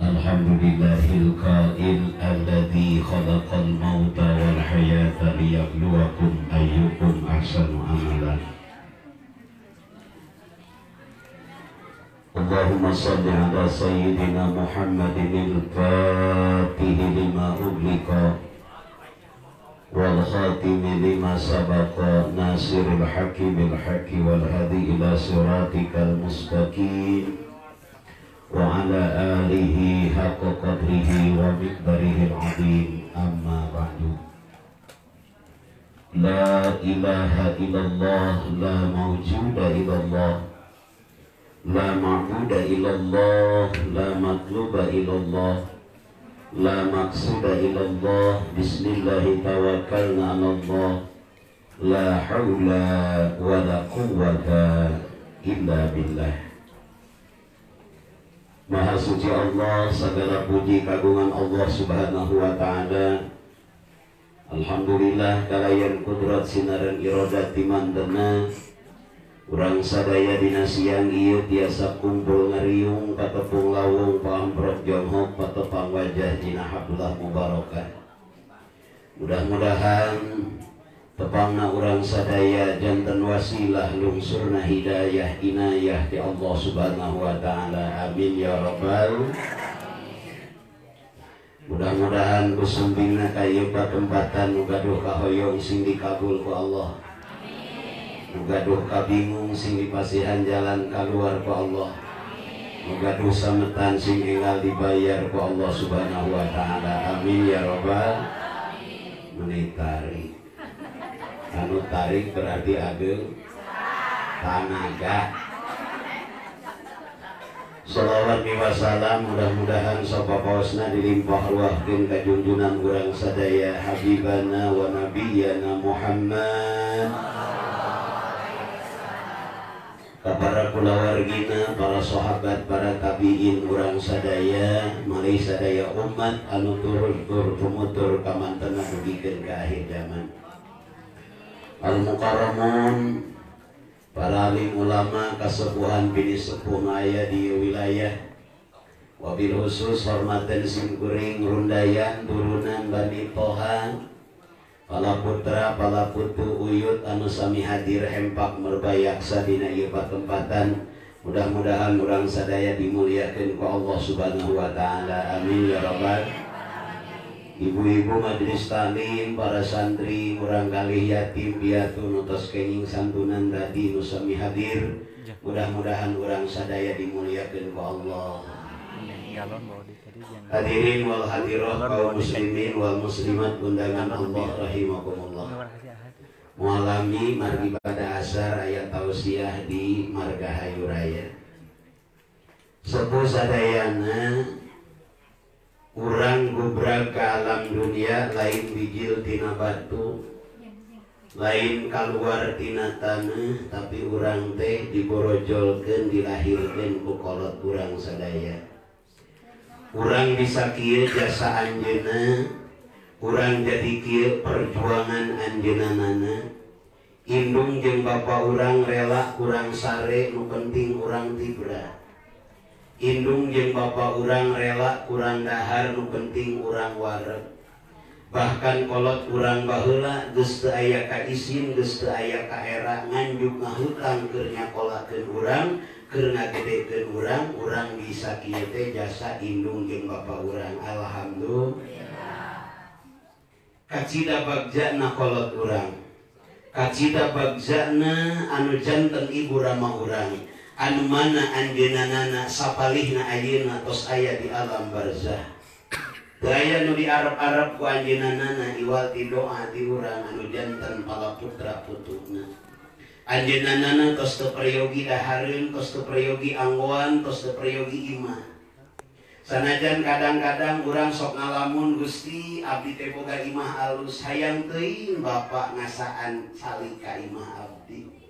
Alhamdulillahil qail alladzi khalaqal mauta wal hayata liyabluwakum ayyukum ahsanu amalan. Allahumma salli ala sayyidina Muhammadin al-fatihi lima ughliqa wal khatimi lima sabaqa nasiril haqqi bil haqqi wal hadi ila siratikal mustaqim wa ala alihi haqqa qadrihi wa miqdarihi al-azim. Amma ba'du. La ilaha illallah, la mawjuda illallah, la ma'buda illallah, la matluba illallah, la maqsuda illallah. Bismillahi tawakkalna ala Allah, la hawla wa la quwwata illa billah. Maha suci Allah, segala puji kagungan Allah subhanahu wa ta'ala. Alhamdulillah kalayan kudrat sinaran iradat timandana urang sadaya dina siang ieu tiasa kumpul ngariung patepung lawung paamprok jonghok patepang wajah dina hablah mubarakah. Mudah-mudahan tepangna urang sadaya janten wasilah lungsurna hidayah inayah di Allah subhanahu wa ta'ala. Amin ya rabbal. Mudah-mudahan kusumpingna kayu patempatan nugaduh kahoyong sing dikabul ku Allah, nugaduh kabingung sing dipasihan jalan keluar ku Allah, nugaduh sametan sing enggal dibayar ku Allah subhanahu wa ta'ala. Amin ya rabbal. Menitari anu tarik berarti ageng tanaga. Shalawat wasalam mudah-mudahan sapapaosna dilimpah ruahkeun ka junjunan urang sadaya habibana wa nabiyana Muhammad, ka para kulawargina, para sahabat, para tabiin urang sadaya, mari sadaya umat anu turun tumutur ka mantena dugikeun ka akhir zaman. Al-Mukarramun, para alim ulama kasepuhan bini sepuh aya di wilayah, wabil khusus hormatan simkuring rundayan turunan Bani Toha, pala putra pala putu uyut anu sami hadir hempak merbayak sadina ieu patempatan. Mudah-mudahan urang sadaya dimuliakeun ku Allah subhanahu wa ta'ala. Amin ya rabbal. Ibu-ibu majelis taklim, para santri, urang kalih yatim piatu nutos kenging santunan tadi nu sami hadir. Mudah-mudahan urang sadaya dimuliakeun ku Allah. Hadirin wal hadirat kaum muslimin wal muslimat undangan Allah rahimakumullah. Mualami margi pada asar ayat tausiah di Margahayu Raya. Sepuh sadayana urang gubrag ka alam dunia lain bijil tina batu, lain kaluar tina tanah, tapi urang teh diborojolkeun dilahirkeun ku kolot urang sadaya. Urang bisa kieu jasa anjeunna, urang jadi kieu perjuangan anjeunanana. Indung jeung bapa urang rela urang sare, nu penting urang tibra. Indung jeung bapa urang rela urang dahar, nu penting urang wareg. Bahkan kolot urang baheula geus teu aya ka isin, geus teu aya ka era, nganjuk ngahutang keur nyakolakeun urang, keur ngagedekeun urang, urang bisa kieu teh jasa indung jeung bapa urang. Alhamdulillah. Kacida bagjana kolot urang, kacida bagjana anu janten ibu rama urang, anu mana anjeunana sapalihna ayeuna tos aya di alam barzah. Teu aya nu di Arab-Arab ku anjeunana iwal ti doa ti urang anu janten pala putra putuna. Anjeunana tos teu prayogi dahareun, tos teu prayogi anggoan, tos teu prayogi imah. Sanajan kadang-kadang urang sok ngalamun, Gusti abdi teh boga imah alus, hayang teuing bapa ngasaan salika imah abdi.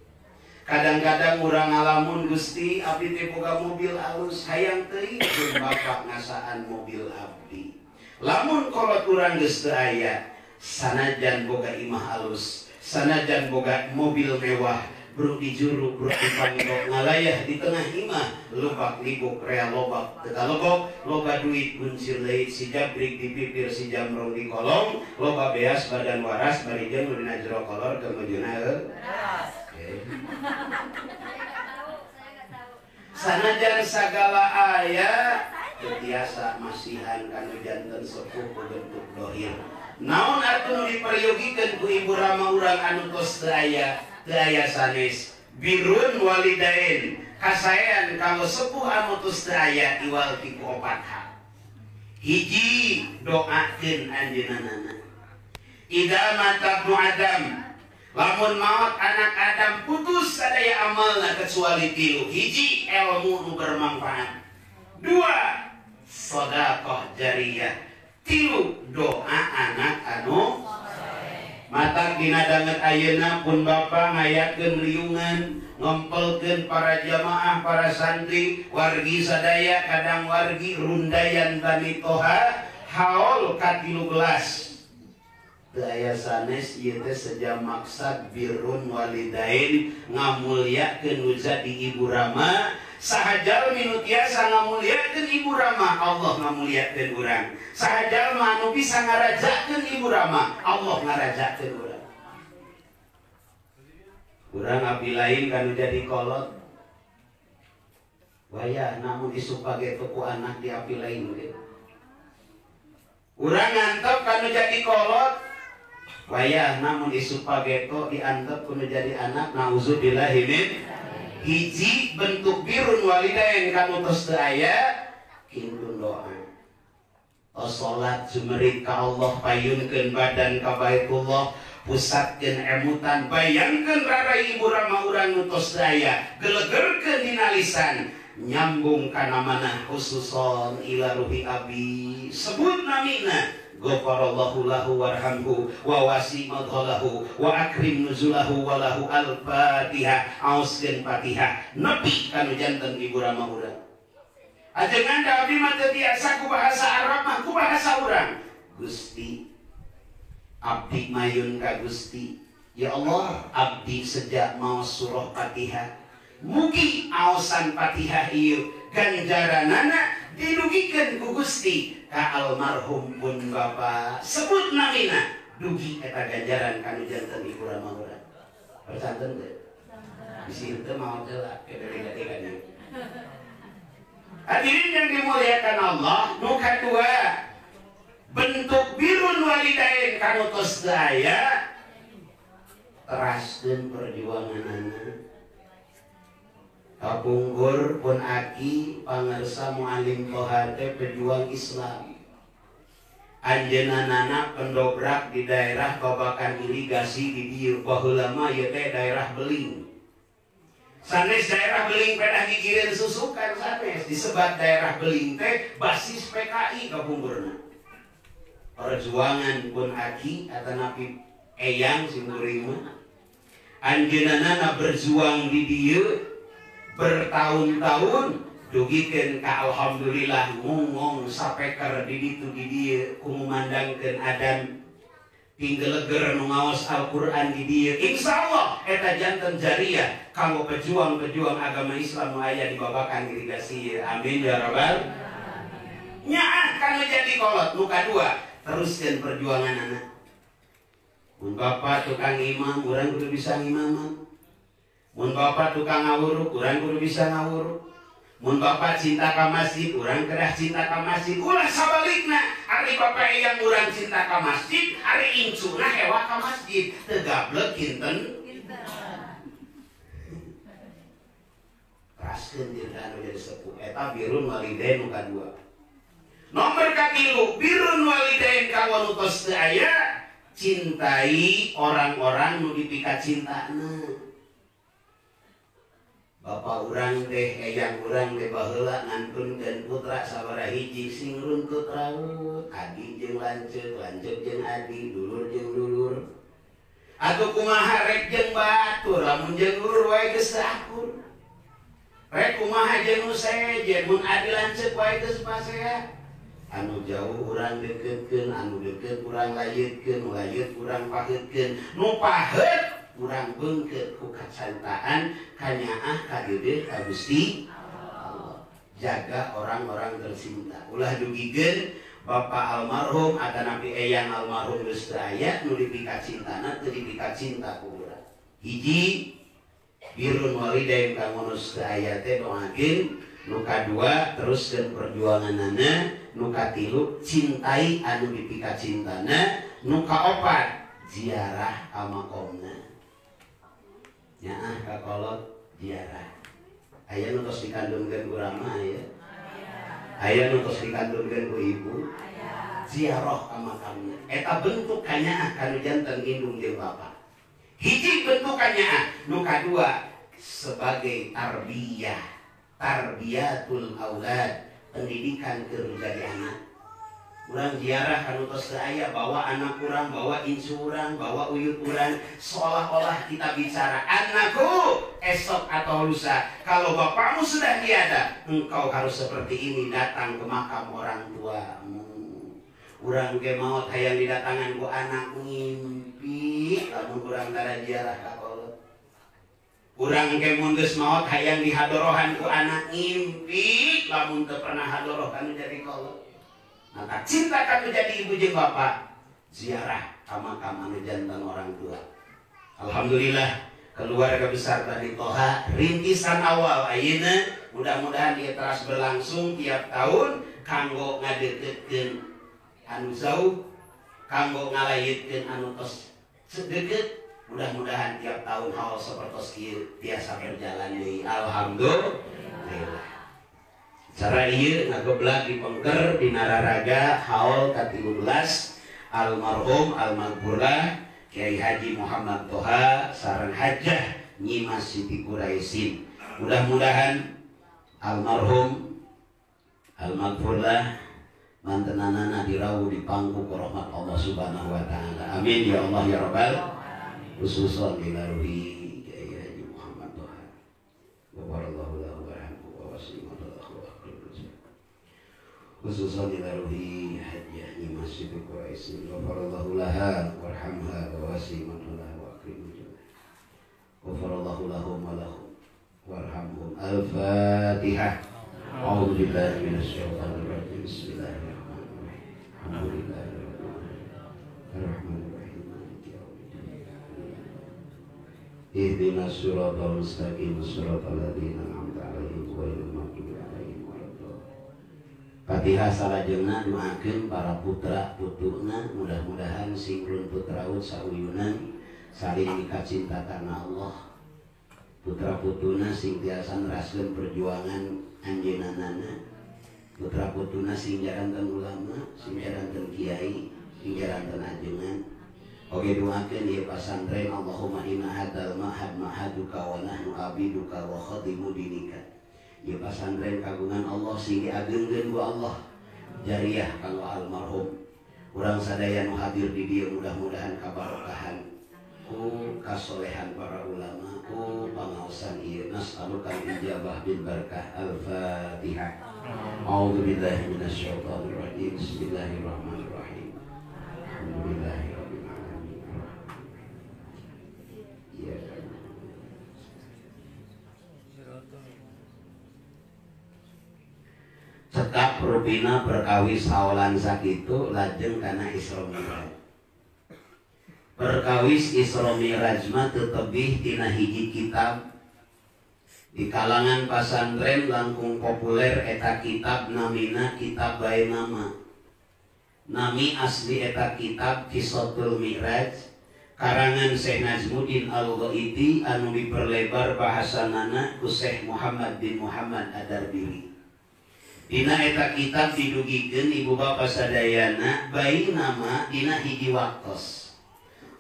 Kadang-kadang urang ngalamun, Gusti abdi teh boga mobil alus, hayang teuing bapa ngasaan mobil abdi. Lamun kolot urang geus teu aya, sanajan boga imah alus, sanajan boga mobil mewah, bro di juru, bro di panggok ngalayah di tengah imah lobak libuk rea lobak teka lobok loba duit unsir leit si jabrik di pipir si jamrong di kolong loba beas badan waras barijan ulina jero kolor kemudian sanajan sagala ayat biasa masihan kanu janten sepuh bentuk dohir naon atuh diperyogikan ku ibu rama urang anu tos teu aya sanes birun walidain kasayan kalau sepuh anu tos teu aya iwal ti ku opat hak hiji doakeun anjeunna ida mata ibnu adam lamun maut anak Adam putus sadaya amalna kecuali tilu hiji ilmu nu bermanfaat dua sedekah jariyah tilu doa anak anu mata dina danget ayeuna pun bapa ngayatkeun liungan ngempelkeun para jamaah para santri wargi sadaya kadang wargi rundayan Bani Toha haul ka 13 daya sanes ieu teh sejam maksad birrun walidain ngamulyakeun di ibu rama sahajal minu tiasa ngamulyakeun ibu rama Allah ngamulyakeun urang sahajal anu bisa ngarajakeun ibu rama Allah ngarajakeun urang urang abdi lain kanu jadi kolot wayah namun isupage tuku anak di abdi lain ge urang ngantep kanu jadi kolot wayah namun isupageto diantep kudu jadi anak nauzubillah min hiji bentuk birun walidain kanu tos teu aya kitu doa salat jumerik ka Allah payunkeun badan ka Baitullah pusatkeun emutan bayangkeun rarai ibu rama urang nu tos teu aya gelegerkeun dina lisan nyambung kana manah khususon ila ruhi abi sebut namina Ghafarallahu lahu warhamhu wa wasi madhalahu wa akrim nuzulahu wa lahu al-fatihah auskeun fatihah nepi kanu janten ibu rama urang ajengan da abdi mah teu biasa ku bahasa Arab mah ku bahasa urang Gusti abdi mayun ka Gusti ya Allah abdi sejak maos surah Fatihah mugi aosan Fatihah ieu ganjaranana dinugikeun ku Gusti ka almarhum pun bapa sebut namina dugi eta ganjaran kanu janten ibu rama urang percanten teh bisi teu mau teu lah kedere-kedere hadirin yang dimuliakan Allah nu kadua bentuk birrun walidain kanu tos teu aya teraskeun perjuanganana kapungkur pun aki pangarsa mualim Toha teh pejuang Islam anjeunna pendobrak di daerah babakan irigasi di dieu baheula mah ieu teh daerah Beling sanes daerah Beling pedah gigireun susukan sanes disebat daerah Beling teh basis PKI kapungkurna perjuangan pun aki atanapi eyang simkuring mah anjeunna berjuang di dieu bertahun-tahun dugikeun ka alhamdulillah ngongong sapeker di ditu di dieu kumandangkeun adan pinggeleger nu ngaos Al-Qur'an di dieu insyaallah eta janten jariyah kanggo pejuang-pejuang agama Islam nu aya di babakan irigasi amin ya rabbal nyaah kanu jadi kolot nu kadua teruskeun perjuangan anak mun bapak tukang imam urang kudu bisa ngimaman mun bapak tukang ngawuruk urang kudu bisa ngawuruk mun bapak cinta ka masjid urang kedah cinta ka masjid ulah sabalikna ari bapak yang urang cinta ka masjid ari incuna hewa ka masjid teu gablek kinten raskeun dirda anu jadi sepuh eta birrun walidain nu kadua nomor katilu birrun walidain kawan nu tos teu aya cintai orang-orang nu dipika cintana bapak urang teh eyang urang teh baheula ngantunkeun putra sabaraha hiji sing runtut raut adi jeung lanceuk lanceuk jeung adi dulur jeung dulur atuh kumaha rek jeung batur lamun jeung dulur wae geus akur rek kumaha jeung nu sejen mun adi lanceuk wae geus pasea anu jauh urang deketkeun anu deket urang layeutkeun layeut urang paheutkeun nu paheut urang beungkeut ku kacintaan kanyaah ka Deudeuh ka Gusti Allah. Jaga orang-orang tercinta. Ulah dugikeun Bapak almarhum ada nabi eyang almarhum geus teu aya nu dipika cintana teu dipika cinta ku urang. Hiji birrul walidain kamunus teu aya teh doakeun, nu kadua teruskeun perjuanganana, nu katilu cintai anu dipika cintana, nu kaopat ziarah ka makomna. Nyaah ka kolot ziarah. Aya nu tos dikandungkeun urang mah aya. Aya nu tos dikandungkeun ku ibu. Ziarah ka makamna. Eta bentuk kanyaah kanu janten indung jeung bapa. Hiji bentuk kanyaah, nu kadua sebagai tarbiyah, tarbiyatul aulad, pendidikan keur jadi anak. Urang ziarah kanu tos teu aya, bawa anak urang, bawa incu urang, bawa uyut urang, seolah-olah kita bicara, anakku esok atau lusa kalau bapakmu sudah tiada, engkau harus seperti ini datang ke makam orang tuamu. Urang ge maot hayang didatangan ku anak ngimpi, lamun urang tara ziarah ka kolot. Urang ge mun geus maot hayang dihadorohan ku anak ngimpi, lamun teu pernah hadoroh kanu jadi kolot. Maka cinta kanu jadi ibu jeung bapak, ziarah ka makam anu janten orang tua. Alhamdulillah keluarga besar Bani Toha rintisan awal ayeuna mudah-mudahan dia terus berlangsung tiap tahun kanggo ngadeukeutkeun anu jauh, kanggo ngalayeutkeun anu tos deukeut. Mudah-mudahan tiap tahun hal sapertos kieu tiasa berjalan deui. Alhamdulillah. Cara ieu ngageblag dipengker di Nararaga haul ke-13 almarhum almaghfurlah Kiai Haji Muhammad Toha sareng Hajah Nyimas Siti Quraisin. Mudah-mudahan almarhum almaghfurlah mantenanana dirawuh di pangku ku rahmat Allah Subhanahu wa taala. Amin ya Allah ya rabbal khususan ila ruhi Kiai Haji Muhammad Toha. Wa barakallahu lahu warhamhu wa wasi'atahu wa akhirul khususan ila ruhi Hajjah Nyimas Siti Quraisin. Wa barakallahu laha warhamha wa wasi'atahu wa akhirul Ghafarallahu lahum wa lahum warhamhum. Al-Fatihah. A'udzu billahi minasyaitonir rajim. Bismillahirrahmanirrahim. Alhamdulillahirrahmanirrahim. Maliki yaumiddin. Ihdinas siratal mustaqim, siratal ladzina an'amta 'alaihim ghairil maghdubi 'alaihim waladdallin. Fatihah salajengna doakeun para putra putuna mudah-mudahan sing runtut raut sauyunan saling dikacinta karena Allah. Putra putuna sing tiasa neraskeun perjuangan anjeunana, putra putuna sing jaranten ulama, sing jaranten kiai, sing jaranten ajengan. Oge doakeun ieu pasantren Allahumma inna hadzal ma'had ma'haduka wa nahnu abiduka wa khadimu dinika. Ieu pasantren kagungan Allah sing diageungkeun ku Allah. Jariah kanggo almarhum. Urang sadaya nu hadir di dieu mudah-mudahan kabarokahan ku kasolehan para ulama ku pangaosan ieu nas'aluka ijabah bil barakah. Al-Fatihah. A'udzu billahi minasyaitonir rajim. Bismillahirrahmanirrahim. Alhamdulillahirabbil alamin. Cekap rupina perkawis awalan sakitu lajeng kana Isra Mi'raj. Perkawis Isra Mi'raj mah teu tebih tina hiji kitab. Di kalangan pasantren langkung populer eta kitab namina kitab bae nama. Nami asli eta kitab Qissatul Mi'raj karangan Syekh Najmuddin Al-Ghaiti anu diperlebar bahasanana ku Syekh Muhammad bin Muhammad Ad-Darbili. Dina eta kitab didugikeun ibu bapa sadayana bayi nama dina hiji waktos.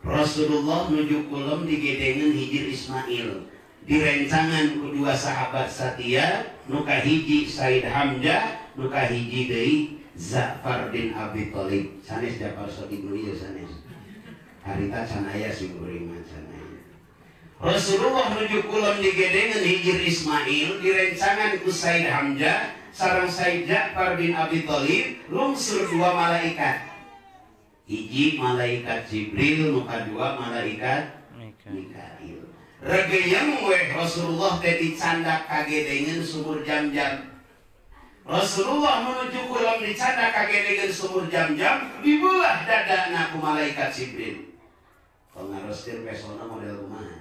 Rasulullah nuju kulem digedengan hijir Ismail direncangan kedua sahabat satia nuka hiji Said Hamzah nuka hiji deui Za'far bin Abi Thalib sanes Ja'far Shadiq ieu sanes harita can aya sing kuring can aya. Rasulullah nuju kulem digedengan hijir Ismail direncangan ku Said Hamzah sareng Said Ja'far bin Abi Thalib lungsur dua malaikat. Hiji malaikat Jibril, nu kadua malaikat Mikail. Regeyang we Rasulullah teh dicandak kagedengeun sumur Jam-Jam. Rasulullah menuju kulam dicandak kagedengeun sumur Jam-Jam, dibelah dadana ku malaikat Jibril. Pangaroskeun pesona model kumaha?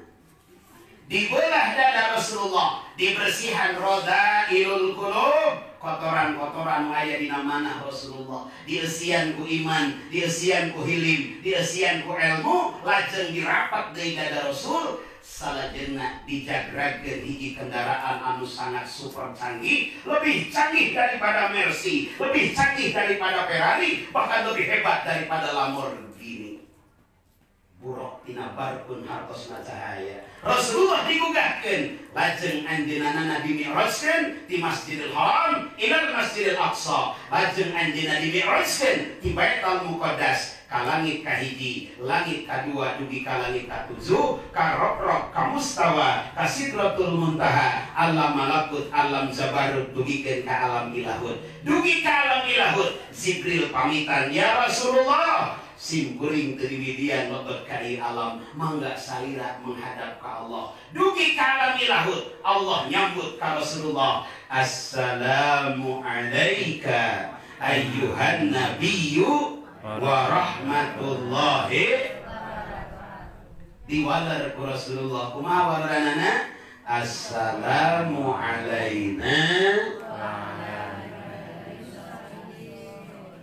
Dibelah dada Rasulullah, dibersihan rodailul qulub, kotoran-kotoran aya dina manah Rasulullah, dieusian ku iman, dieusian ku hilim, dieusian ku ilmu, lajeng dirapat deui dada Rasul. Salajengna dijagrakeun hiji kendaraan anu sangat super canggih, lebih canggih daripada Mercy, lebih canggih daripada Ferrari, bahkan lebih hebat daripada Lamborghini. Buruk tina barkun hartosna cahaya. Rasulullah digugahkeun, lajeng anjeunna dimi'rajkeun ti Masjidil Haram ila Masjidil Aqsa, lajeng anjeunna dimi'rajkeun ti Baitul Muqaddas. Ka langit kahiji, langit kadua dugi ka langit katujuh, ka rob-rob ka mustawa, ka sidratul muntaha, alam malakut, alam jabarut, dugikeun ka alam ilahut. Dugi ka alam ilahut, Jibril pamitan, ya Rasulullah, simkuring teu dibidian lebet ka ieu alam, mangga salira menghadap ka Allah. Dugi ka alam ilahut, Allah nyambut ka Rasulullah, assalamu alaika ayyuhan nabiyyu wa rahmatullahi diwalar ku Rasulullah. Kumaha waranana? Assalamu alaina.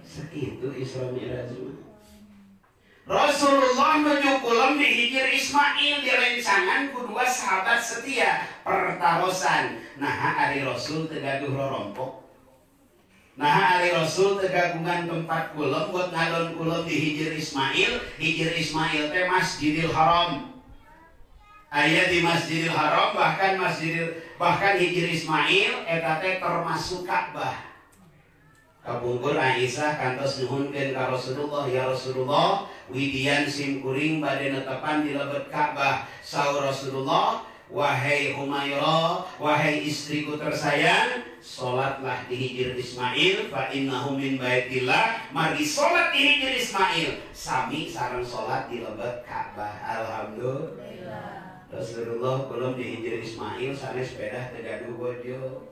Segitu Isra Mi'raj. Rasulullah menuju kulam di Hijr Ismail direncangan ku dua sahabat setia pertarosan. Nah ari Rasul teu gaduh rorompok. Nah ari Rasul tegagungan tempat kulam buat ngadon kulam di Hijr Ismail. Hijr Ismail teh Masjidil Haram. Aya di Masjidil Haram, bahkan Hijr Ismail eta teh termasuk Ka'bah. Kapungkur Aisyah kantos nuhunkeun ka Rasulullah, ya Rasulullah, widian simkuring bade netepan di lebet Ka'bah. Saur Rasulullah, wahai Humairah, wahai istriku tersayang, sholatlah di Hijr Ismail, fa innahu min baitillah. Mari sholat di Hijr Ismail, sami sareng sholat di lebet Ka'bah. Alhamdulillah. Rasulullah kulum di Hijr Ismail sanes sepeda tegaduh bojo,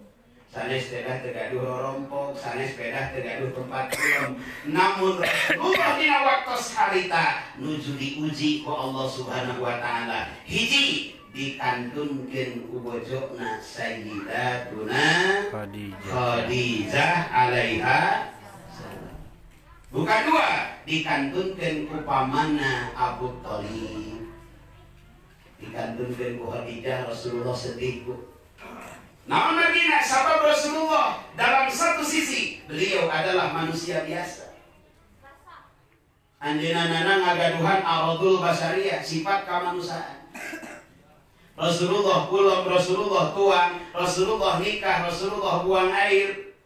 sanes sepeda tegaduh rorompok, sanes sepeda tegaduh tempat kulum. Namun Rasulullah dina waktos harita nuju diuji ku Allah Subhanahu wa taala. Hiji dikantunkeun ku bojona Sayyidatuna Khadijah alaiha salam. Bukan dua, dikantunkeun ku pamanna Abu Thalib. Dikantunkeun ku Khadijah, Rasulullah sedih ku. Namun margina sabab Rasulullah dalam satu sisi beliau adalah manusia biasa. Anjeunna ngagaduhan aradul basariyah, sifat kamanusiaan. Rasulullah pulang, Rasulullah tuang, Rasulullah nikah, Rasulullah buang air,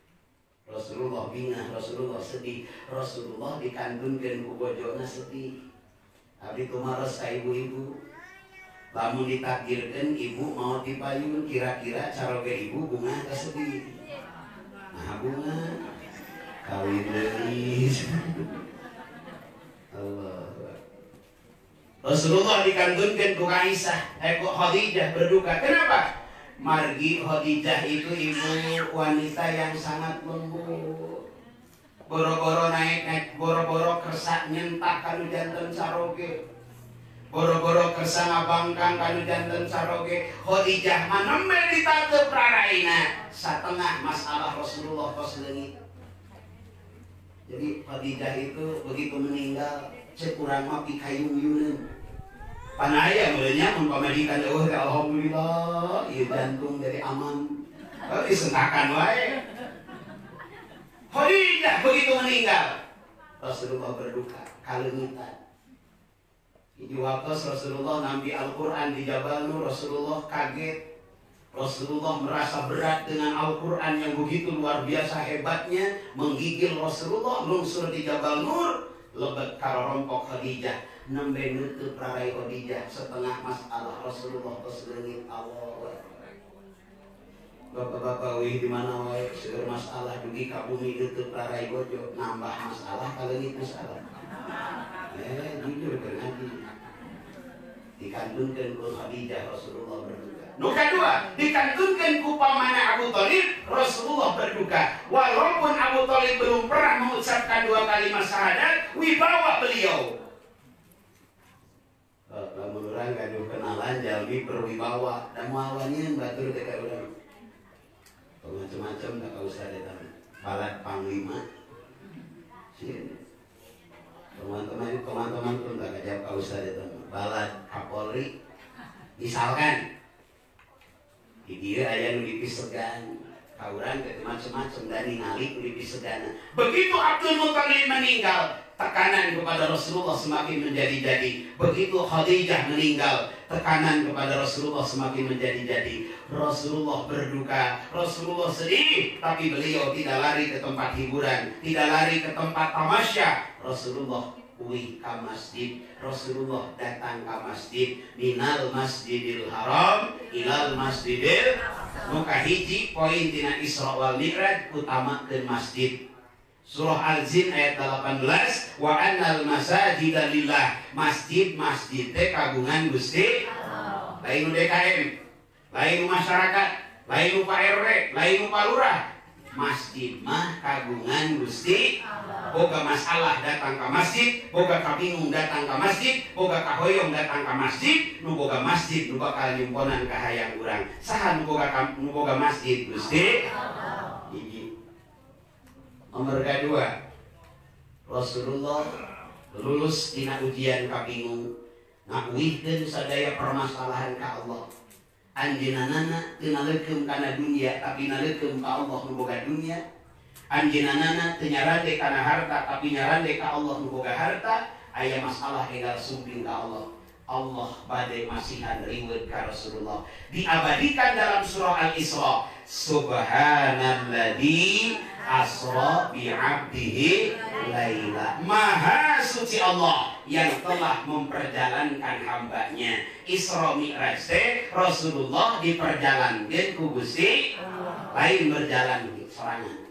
Rasulullah bingah, Rasulullah sedih, Rasulullah dikantunkeun ku bojona sedih. Abdi kumaros ka ibu-ibu, lamun ditakdirkeun ibu mau dipayun, kira-kira caroge ibu bunga ka sedih. Nah bunga kawin deui. Allah. Rasulullah dikantunkeun ku Aisyah, ku Khadijah berduka. Kenapa? Margi Khadijah itu ibu wanita yang sangat lembut. Boro-boro naik, boro-boro kersa nyentak kanu janten saroge. Boro-boro kersa ngabangkang kanu janten saroge. Khadijah mah nembe ditateup raraina satengah masalah Rasulullah tos leungit. Jadi Khadijah itu begitu meninggal cek urang mah pikayung-yungeun. Panaya mulanya mempamadikan eueuh teh alhamdulillah ieu jantung jadi aman. Tapi sentakan wae. Khadijah begitu meninggal, Rasulullah berduka, kaleungitan. Di waktu Rasulullah nampi Al-Qur'an di Jabal Nur, Rasulullah kaget. Rasulullah merasa berat dengan Al-Qur'an yang begitu luar biasa hebatnya, menggigil Rasulullah lungsur di Jabal Nur, lebet karorompok Khadijah, nembe nutup rarai Khadijah setengah masalah Rasulullah tos leungit Allah. Bapak-bapak wih di mana wae seueur masalah dugi ka bumi nutup rarai bojo, nambah masalah ka leungit masalah. Jujur keur ngaji. dikantunkeun ku Khadijah Rasulullah berduka. Nu kadua dikantunkeun ku pamanah Abu Thalib Rasulullah berduka. Walaupun Abu Thalib belum pernah mengucapkan 2 kalimat syahadat, wibawa beliau. Lamun urang kanu kenalan jalmi berwibawa dan moalwanyeun batur teh ka urang. Macam-macam tak kau usah datang. Balat panglima. Sih. Teman-teman pun tak kajab kau usah datang. Balat Kapolri. Misalkan di dia aya nu dipisegan. Kaurang teh macam-macam dari ngali nu dipisegan. Begitu Abdul Muthalib meninggal, tekanan kepada Rasulullah semakin menjadi-jadi. Begitu Khadijah meninggal, tekanan kepada Rasulullah semakin menjadi-jadi. Rasulullah berduka, Rasulullah sedih, tapi beliau tidak lari ke tempat hiburan, tidak lari ke tempat tamasya. Rasulullah uwi ke masjid, Rasulullah datang ke masjid, minal masjidil haram ilal masjidil muka hiji poin tina Isra wal Mi'raj utamakeun masjid. Surah Al-Jin ayat 18, wa annal masajida lillah, masjid-masjid teh kagungan Gusti Allah. Lain DKM, lain masyarakat, lain Pak RW, lain Pak Lurah. Masjid mah kagungan Gusti Allah. Boga masalah datang ke masjid, boga kabingung datang ke masjid, boga kahoyong datang ke masjid, nu boga masjid nu bakal nyumponan ka hayang urang. Saha nu boga masjid Gusti Allah. Nomor kedua, Rasulullah lulus tina ujian kabingung, ngakuihkeun sadaya permasalahan ka Allah. Anjeunana teu naleukeum kana dunia tapi naleukeum ka Allah nu boga dunia. Anjeunana teu nyarande kana harta tapi nyarande ka Allah nu boga harta. Aya masalah egal sumping ka Allah. Allah bade masihan riweuh ka Rasulullah. Diabadikan dalam surah Al-Isra, Subhanalladzi asra bi'abdihi laila. Maha suci Allah yang telah memperjalankan hambanya. Isra Mi'raj teh Rasulullah diperjalankan ku Gusti lain berjalan sorangan.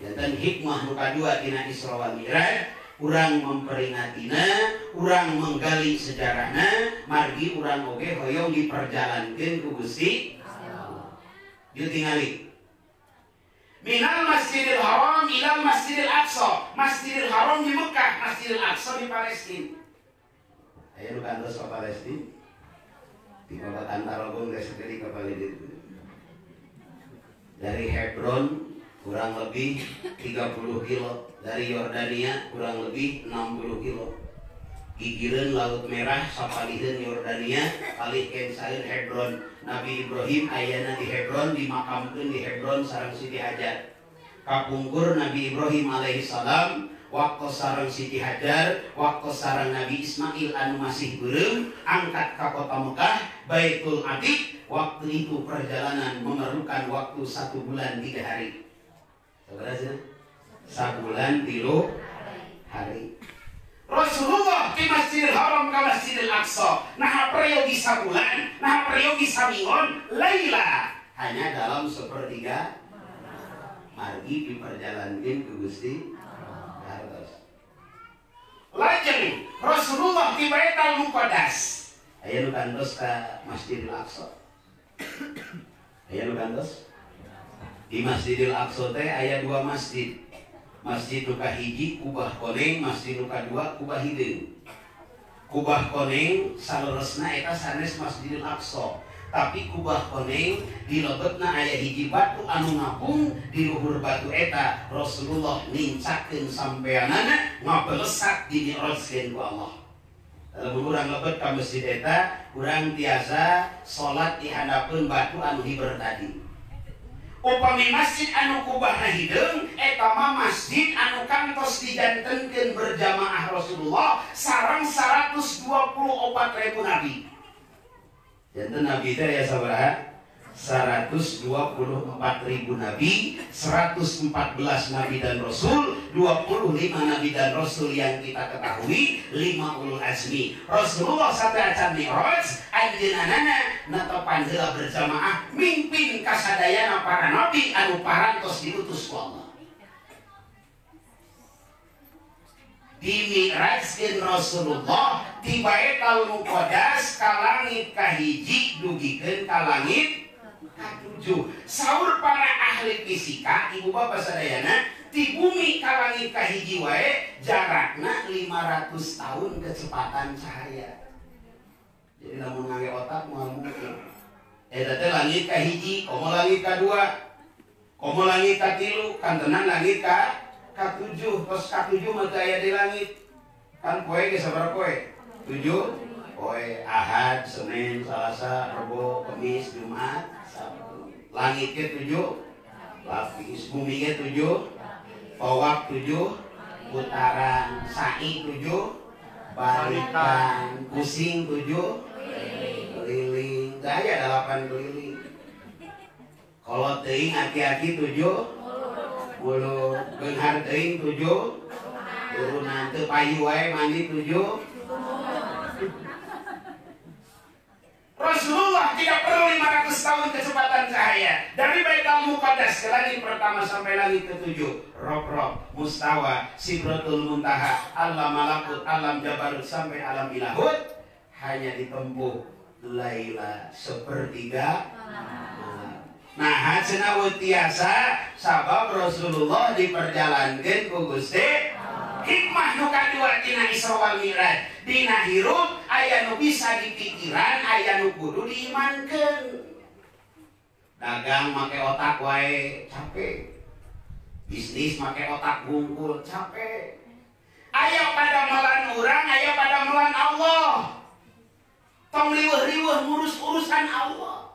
Dan hikmah nu kadua tina Isra wal Mi'raj, urang memperingatinya, urang menggali sejarahna, margi urang oge hoyong diperjalankan ku Gusti Allah. Yuk tingali. Minal Masjidil Haram ilal Masjidil Aqsa. Masjidil Haram di Mekah, Masjidil Aqsa di Palestina. Ayo nu kantos ke Palestina. Di kota Antarogong geus sekali ke Palestina. Dari Hebron kurang lebih 30 kilo, dari Yordania kurang lebih 60 kilo. Gigireun Laut Merah sapaliheun Yordania, palihkeun saeur Hebron. Nabi Ibrahim ayana di Hebron, dimakamkeun di Hebron sareng Siti Hajar. Kapungkur Nabi Ibrahim alaihissalam waktu sareng Siti Hajar, waktu sareng Nabi Ismail anu masih beureum angkat ka kota Mekah, Baitul Atiq. Waktu itu perjalanan memerlukan waktu 1 bulan 3 hari. Saudara, 1 bulan 3 hari. Rasulullah di Masjidil Haram ke Masjidil Aqsa, nah periogi sabulan, nah periogi samingon, laila hanya dalam sepertiga margi diperjalankan ke Gusti Allah. Lajeng Rasulullah di Baitul Muqaddas, aya nu kantos ka Masjidil Aqsa. Aya nu kantos di Masjidil Aqsa teh aya 2 masjid. Masjid nuka hiji kubah koneng, masjid nuka 2 kubah hideung. Kubah koneng saleresna eta sanes Masjidil Aqsa, tapi kubah koneng di lebetna aya hiji batu anu ngapung di luhur batu eta Rasulullah nincakeun sampeanana ngabelesat di mi'rajkeun ku Allah. Lamun urang lebet ka masjid eta, urang tiasa salat di handapeun batu anu hiber tadi. Upami masjid anu kubahna hideung eta mah masjid anu kantos dijantenkeun berjamaah Rasulullah sareng 124.000 nabi. Janten nabi teh aya sabaraha? 124.000 nabi, 114 nabi dan rasul, 25 nabi dan rasul yang kita ketahui, 5 ulul azmi. Rasulullah sampai acan Mi'raj, anjeunana netepan heula berjamaah mimpin kasadayana para nabi anu parantos diutus ku Allah. dimi'rajkeun Rasulullah ti Baitul Muqaddas ka langit kahiji dugikeun ka langit katujuh. Saur para ahli fisika ibu bapak sadayana ti bumi ka langit kahiji wae jarakna 500 tahun kecepatan cahaya. Jadi lamun ngangge otak moal mungkin eta teh langit kahiji komo langit kadua komo langit katilu kantenan langit katujuh. Terus katujuh mah aya di langit kan poe ge sabaraha poe? 7 poe. Ahad, Senin, Selasa, Rebo, Kamis, Jumat, Sabtu. Langit ge 7 lapis, bumi ge 7 pawak 7 putaran, sa'i 7 balikan, pusing 7 keliling, gaya 8 keliling. Kalau teuing aki-aki 7 bulu beunghar teuing 7 turunan teu payu wae mandi 7. Rasulullah tidak perlu 500 tahun kecepatan cahaya dari Baitul Muqaddas ke langit pertama sampai langit ke-7. Rob, Mustawa, Sidratul Muntaha, Alam Malakut, Alam Jabarut sampai Alam Ilahut hanya ditempuh laila sepertiga malam. Nah, cenah tiasa sabab Rasulullah diperjalankeun ku Gusti. Hikmah nu kadua tina Isra wal Mi'raj, dina hirup aya nu bisa dipikiran, aya nu kudu diimankeun. Dagang make otak wae capek. Bisnis make otak bungkul capek. Aya pada melan urang, aya pada melan Allah. Tong riweuh-riweuh ngurus urusan Allah.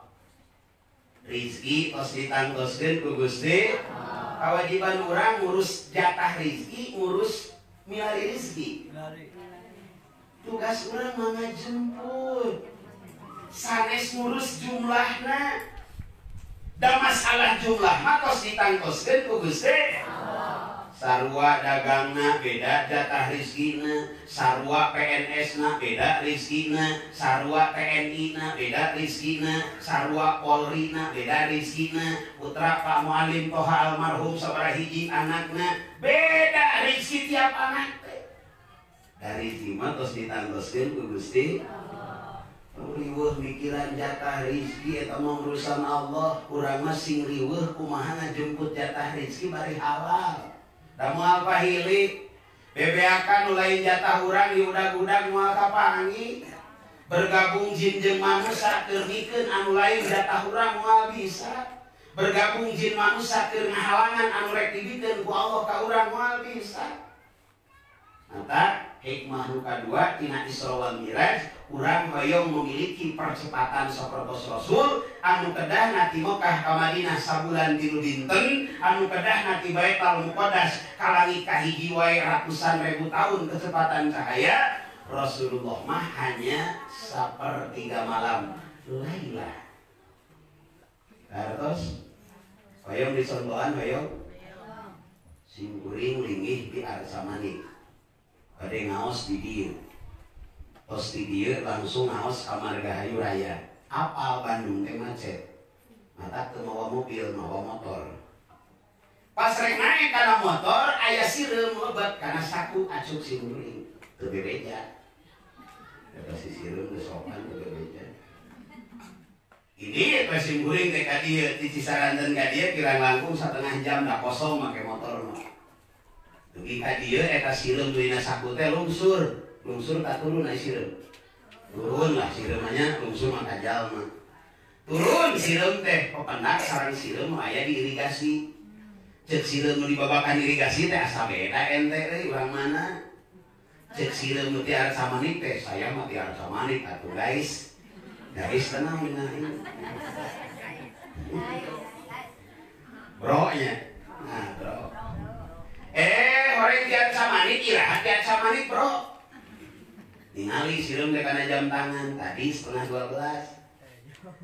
Rizki tos ditangtoskeun ku Gusti. Kewajiban urang ngurus jatah rizki, ngurus milari rizki. Tugas urang mah ngajemput. Sanes ngurus jumlahna. Da masalah jumlah mah tos ditangtoskeun ku Gusti. Sarua dagangna beda jatah rizkina, sarua PNS-na beda rizkina, sarua TNI-na beda rizkina, sarua Polri-na beda rizkina, putra Pak Mualim Toha almarhum sabaraha hiji anakna beda rizki tiap anak teh. Dari mah tos ditangtoskeun ku Gusti. Riweuh mikiran jatah rizki eta mah urusan Allah, urang mah sing riweuh kumaha ngajemput jatah rizki bari halal. Da moal pahilik bebeakan nu lain jatah urang di udag-udag moal kapangi bergabung jin jeung manusia keur mikeun anu lain jatah urang moal bisa bergabung jin manusia keur ngahalangan anu rek dibikeun ku Allah ka urang moal bisa. Mata hikmah nu kadua tina Isra wal Mi'raj urang hoyong memiliki percepatan sapertos Rasul anu kedah nati Mekah ka Madinah sabulan 3 dinten, anu kedah nati Baitul Muqaddas ka langit kahiji wae ratusan ribu tahun kecepatan cahaya. Rasulullah mah hanya sapertiga malam laila. Terus hoyong disontohan hoyong sim kuring linggih di Arsamani. Bade ngaos di dieu. Tos di dieu langsung ngaos ka Margahayu Raya. Apal Bandung teh macet. Mata teu mawa mobil, mawa motor. Pas rek naik kana motor aya sireum lebat kana saku acuk simkuring. Teu bebeja. Eta si sireum geus sopan teu bebeja. Ini pas simkuring teh ka dieu di Cisaranten ka dieu kirang langkung 1/2 jam da kosong make motor mah. Dugi ka dieu eta sireum dina saku teh lungsur ka turun aya sireum. Turun lah sireumnya lungsur mah ka jalma. Turun sireum teh pependak sareng sireum aya di irigasi. Cek sireum nu dibabakan irigasi teh asa beda ente euy urang mana. Cek sireum nu ti Arsamani teh saya mah ti Arsamani atuh guys. Guys tenang minahin. Bro nya. Nah, bro. Orang tiap samani irahat tiap samani bro. Ningali sireum teh kana jam tangan tadi 11:30.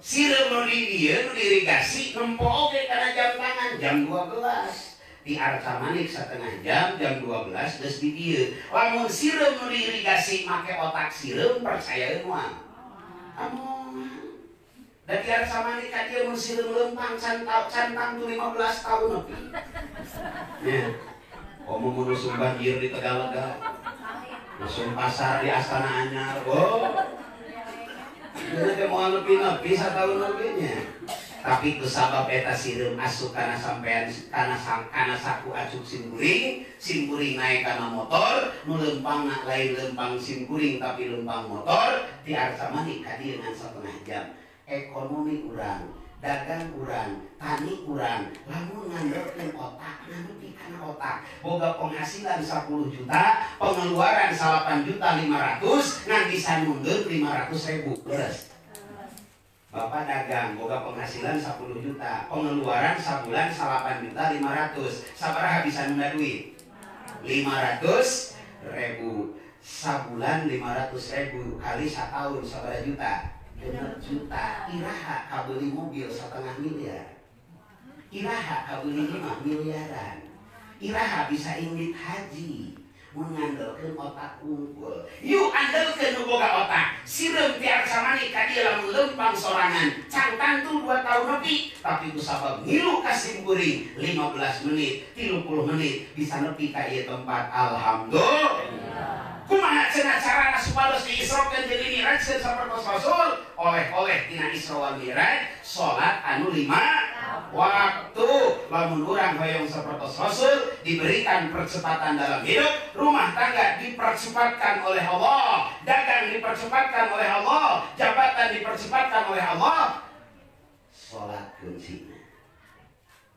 Sireum nu di dieu nu dirigasi nempo oge kana jam tangan jam 12. Di Arsamani 1/2 jam 12 geus di dieu. Lamun sireum nu dirigasi make otak sireum percayaeun moal. Da di Arsamani ka dieu mun sireum leumpang cantang tu 15 tahun lebih. Ya. Komo mun banjir di Tegalega. langsung pasar di Astana Anyar. Oh, ini mau nepi-nepi 1 tahun lebihnya. Tapi kusabab eta sireum asup kana sampean kana saku acuk simkuring naik kana motor, nu lempang lain lempang simkuring tapi lempang motor, ti arsa mani ka dieu ngan 1,5 jam. Ekonomi kurang, dagang kurang, tani kurang, lamun ngandalkeun otak, nepi kana otak. Boga penghasilan 10 juta, pengeluaran 8.500.000, ngan bisa nunduk 500.000. Beres. Bapak dagang, boga penghasilan 10 juta, pengeluaran sabulan 8.500.000. Sabaraha bisa nunda duit? 500.000. Sabulan 500.000 kali setahun sabaraha juta? 6 juta. Iraha kabeli mobil 1,5 miliar. Iraha kabeli 5 miliaran. Iraha bisa indit haji. Mengandalkan otak unggul. Yuk andalkan boga otak. Sireum tiar samani ka dieu lamun lempang sorangan. Cangtan tuh 2 tahun lebih. Tapi ku sabab ngilu ka simkuring 15 menit, 30 menit bisa nepi ka ieu tempat. Alhamdulillah. Kumaha cenah carana supados diisrokeun jeung dimirajkeun sapertos Rasul? Oleh-oleh tina Isra wal Mi'raj salat anu 5 waktu. Lamun urang hoyong sapertos Rasul diberikan percepatan dalam hidup, rumah tangga dipercepatkan oleh Allah, dagang dipercepatkan oleh Allah, jabatan dipercepatkan oleh Allah. Salat kuncinya.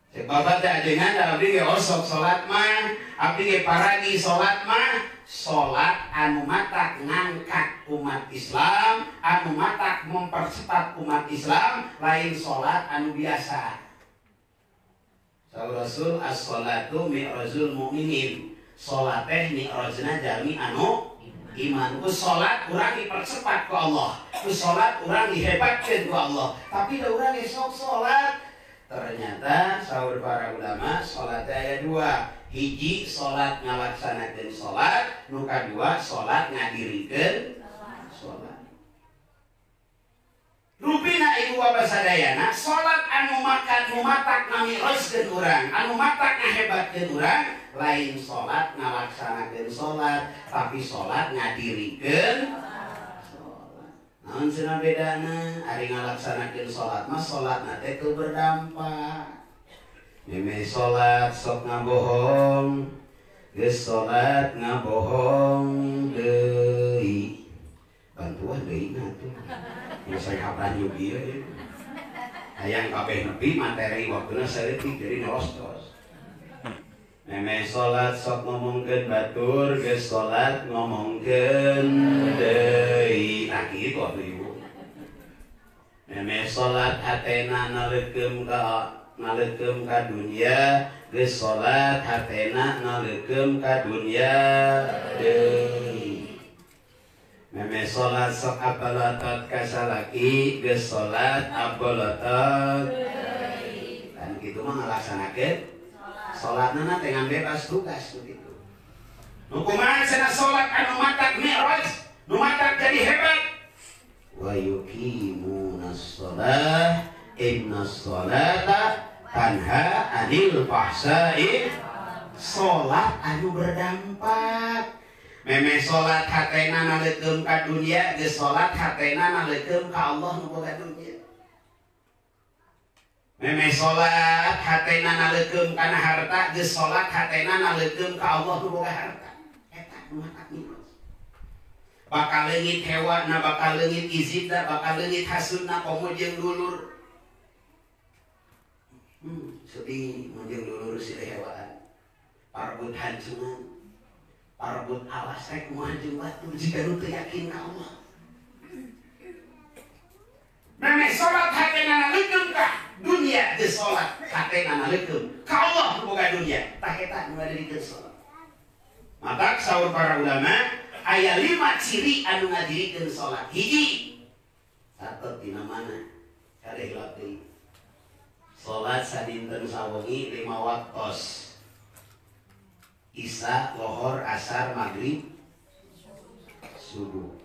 Cek bapak teh ajengan da abdi ge osok salat mah, abdi ge paragi salat mah, salat anu matak ngangkat umat Islam, anu matak mempercepat umat Islam, lain salat anu biasa. Saur Rasul as-salatu mi'rajul mu'minin. Salat teh mi'rajna jalmi anu iman. Ku salat urang dipercepat ku Allah. Ku salat urang dihebatkeun ku Allah. Tapi da urang ge sok salat. Ternyata saur para ulama salat aya 2. Hiji salat ngalaksanakeun salat, nu kadua salat ngadirikeun salat. Rupina ibu bapak sadayana salat anu makan nu matak ngamiroskeun urang, anu matak ngahebatkeun urang, lain salat ngalaksanakeun salat, tapi salat ngadirikeun salat. Naon cenah bedana? Ari ngalaksanakeun salat mah salatna teh teu berdampak. Meme salat sok ngabohong, geus salat ngabohong deui. Bantuan deui na tuh. Saya kapan juga ya. Hayang kabeh nepi materi waktuna saeutik jadi nolostos. Meme salat sok ngomongkeun batur, geus salat ngomongkeun deui. Nah kitu atuh ibu. Meme salat hatena naleukeum ka dunia, geus salat hatena naleukeum ka dunia deui. Meme salat sok abalatot ka salaki, geus salat abalatot deui. Kan kitu mah ngalaksanakeun salatna teh ngan bebas tugas begitu. Nu kumaha cenah salat anu matak mi'raj, nu matak jadi hebat. Wa yuqimunas shalah, innas sholata tanha 'anil fahsya'i. Salat anu berdampak. Meme salat hatena naleukeum ka dunia, geus salat hatena naleukeum ka Allah nu boga dunia. Meme salat hatena naleukeum kana harta, geus salat hatena naleukeum ka Allah nu boga harta. Eta nu matak mi'raj. Bakal leungit hewana, bakal leungit izidna, bakal leungit hasudna komo jeung dulur. Sedih mun jeung dulur silih hewaan. Parbut hancunan. Parbut awas rek moal jeung batur jika nu teu yakin ka Allah. Meme salat hatena naleukeum ka dunia, geus salat hatena naleukeum ka Allah nu boga dunia. Tah eta nu ngadirikeun salat. Maka saur para ulama aya 5 ciri anu ngadirikeun salat. Hiji, catet dina mana? Kadeh latih. Salat sadinten sawengi 5 waktos. Isya, lohor, asar, maghrib, subuh.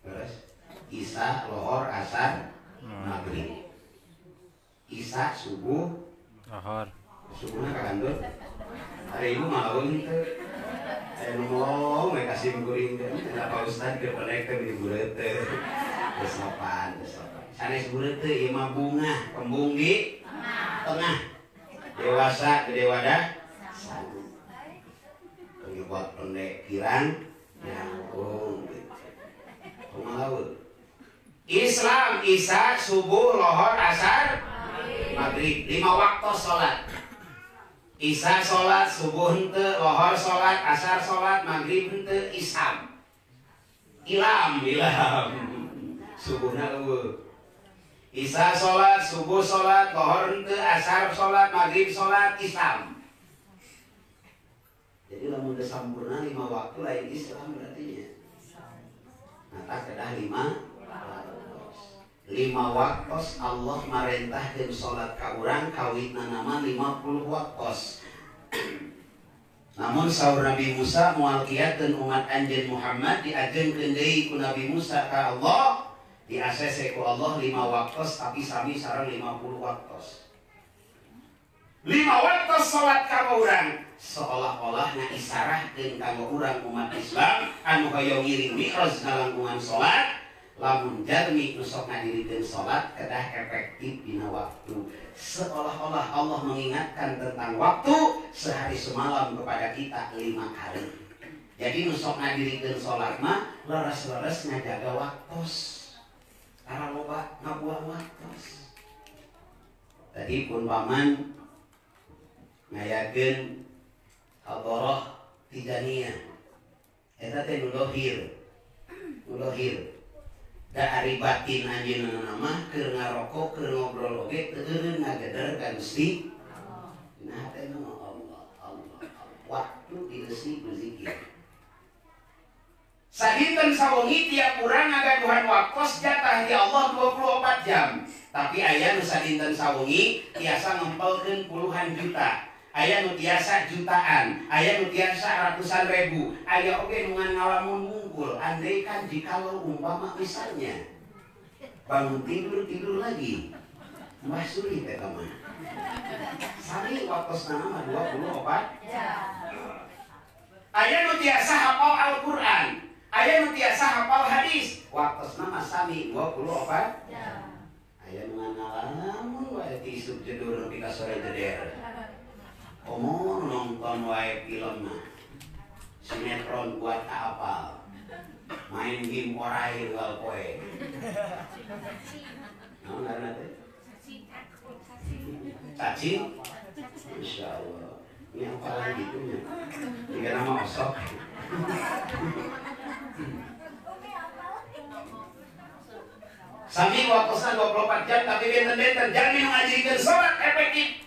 Terus Isya, lohor, asar, maghrib. Isya, subuh, lohor. Subuhnya kagandur. Hari ibu malam itu. Aya nu melong we kasih guring teh. Kenapa Ustaz ke penek teh di bureuteu. Geus sopan. Sanes bureuteu ieu mah bunga, kembung di tengah. Dewasa gede wadah. Buat pendek kirang nyangkung gitu. Kumaha Islam Isya subuh lohor asar maghrib 5 waktu sholat. Isya sholat, subuh henteu, lohor sholat, asar sholat, maghrib henteu, Islam. Ilam subuhna eueuh. Isya sholat, subuh sholat, lohor henteu, asar sholat, maghrib sholat, Islam. Jadi lamun teu sampurna 5 waktu lain Islam berarti nya. Nah, tak kedah 5 waktu Allah marentahkeun salat ka urang kawitna nama 50 waktu. Namun saur Nabi Musa moal kiakeun umat anjeun Muhammad diajeunkeun deui ku Nabi Musa ka Allah, diasese ku Allah 5 waktu tapi sami sareng 50 waktu. 5 waktu salat ka urang seolah-olah ngaisarahkeun kanggo urang umat Islam anu hoyong ngiring mi'raj ngalangkungan salat. Lamun jalmi nu sok ngadirikeun salat kedah efektif dina waktu. Seolah-olah Allah mengingatkan tentang waktu sehari semalam kepada kita 5 hari. Jadi nu sok ngadirikeun salat mah leres-leres ngajaga waktu. Tara loba ngabuang waktu. Tadi pun paman ngayakeun hadarah tijaniyah. Eta teh nu lohir. Da ari batin anjeunna mah keur ngarokok, keur ngobrol oge teu eureun ngageder ka Gusti. Nah teh Allah. Waktu dieusi ku zikir. Sadinten sawengi tiap urang ngagaduhan waktos jatah di Allah 24 jam. Tapi aya nu sadinten sawengi tiasa ngempelkeun puluhan juta. Aya nu tiasa jutaan, aya nu tiasa ratusan ribu, aya oge nu ngalamun mungkul. Andai kan jikalau umpama misalnya bangun tidur lagi, mbah suri teh mah. Sami waktosna mah 24 jam. Aya nu tiasa hafal Al-Qur'an, aya nu tiasa hafal hadis, waktosna mah sami 24 jam. Aya nu ngalamun wae ti isuk jedur nepi ka sore jeder. Omong nonton wae film mah sinetron buat apal main game orai wal poe naon ngaranna teh cacing insyaallah ini apalan gitu nya tiga nama osok sami waktosna 24 jam tapi benten-benten jangan ngajikeun salat efektif.